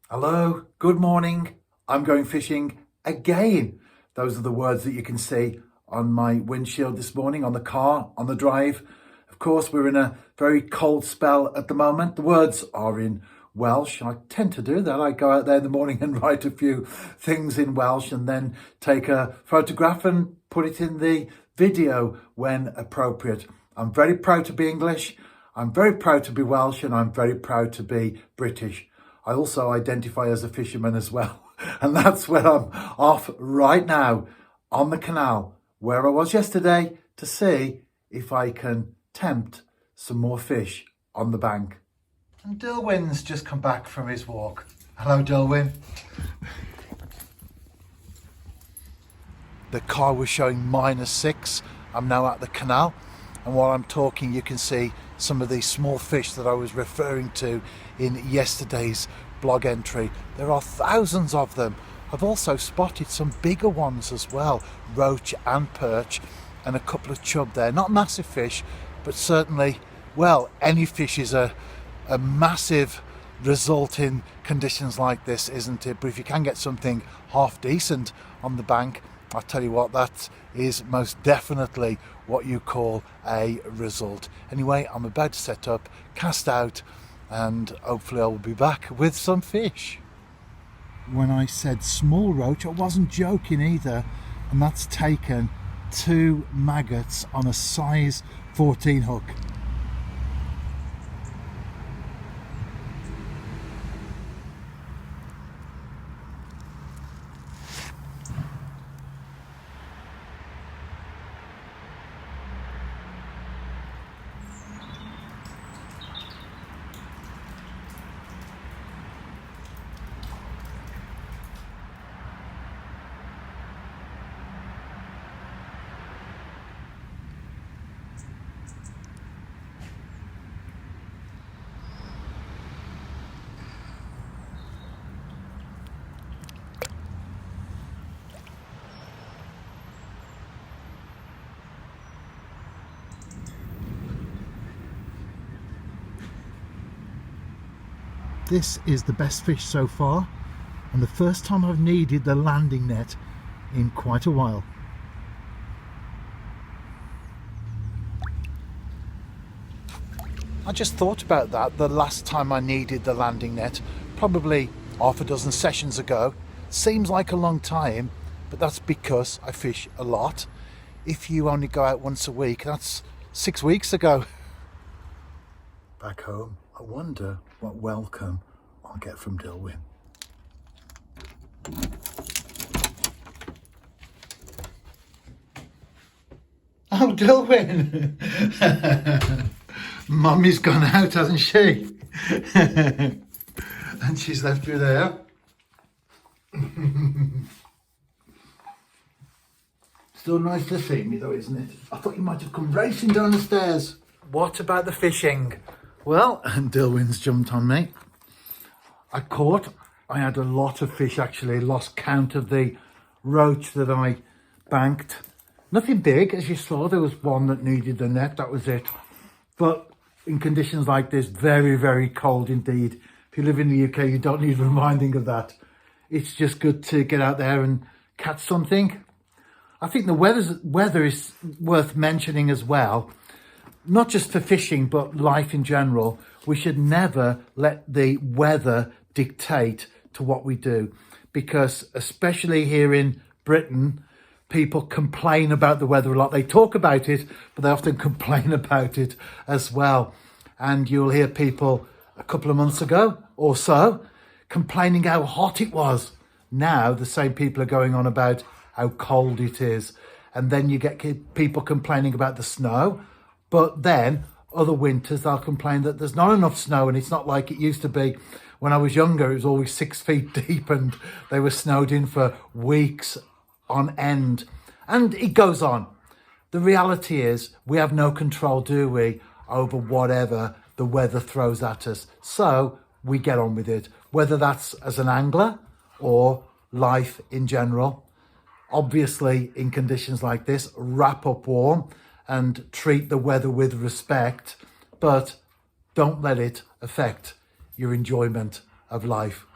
Hello, good morning. I'm going fishing again. Those are the words that you can see on my windshield this morning, on the car, on the drive. Of course, we're in a very cold spell at the moment. The words are in Welsh. I tend to do that. I go out there in the morning and write a few things in Welsh and then take a photograph and put it in the video when appropriate. I'm very proud to be English. I'm very proud to be Welsh, and I'm very proud to be British. I also identify as a fisherman as well. And that's where I'm off right now on the canal where I was yesterday to see if I can tempt some more fish on the bank. And Dilwyn's just come back from his walk. Hello, Dilwyn. The car was showing -6. I'm now at the canal, and while I'm talking you can see some of these small fish that I was referring to in yesterday's blog entry. There are thousands of them. I've also spotted some bigger ones as well, roach and perch, and a couple of chub there. Not massive fish, but certainly, well, any fish is a massive result in conditions like this, isn't it? But if you can get something half decent on the bank, I'll tell you what, that is most definitely what you call a result. Anyway, I'm about to set up, cast out, and hopefully I will be back with some fish. When I said small roach, I wasn't joking either, and that's taken 2 maggots on a size 14 hook. This is the best fish so far, and the first time I've needed the landing net in quite a while. I just thought about that the last time I needed the landing net, probably half a dozen sessions ago. Seems like a long time, but that's because I fish a lot. If you only go out once a week, that's 6 weeks ago. Back home, I wonder what welcome I'll get from Dilwyn. Oh, Dilwyn! Mummy's gone out, hasn't she? And she's left you there. Still nice to see me though, isn't it? I thought you might have come racing down the stairs. What about the fishing? Well, and Dilwyn's jumped on me. I had a lot of fish actually, lost count of the roach that I banked. Nothing big, as you saw, there was one that needed the net, that was it. But in conditions like this, very, very cold indeed. If you live in the UK, you don't need reminding of that. It's just good to get out there and catch something. I think the weather is worth mentioning as well. Not just for fishing, but life in general. We should never let the weather dictate to what we do, because especially here in Britain, people complain about the weather a lot. They talk about it, but they often complain about it as well. And you'll hear people a couple of months ago or so complaining how hot it was. Now the same people are going on about how cold it is. And then you get people complaining about the snow, but then other winters they'll complain that there's not enough snow, and it's not like it used to be. When I was younger, it was always 6 feet deep and they were snowed in for weeks on end. And it goes on. The reality is we have no control, do we, over whatever the weather throws at us. So we get on with it, whether that's as an angler or life in general. Obviously, in conditions like this, wrap up warm and treat the weather with respect, but don't let it affect your enjoyment of life.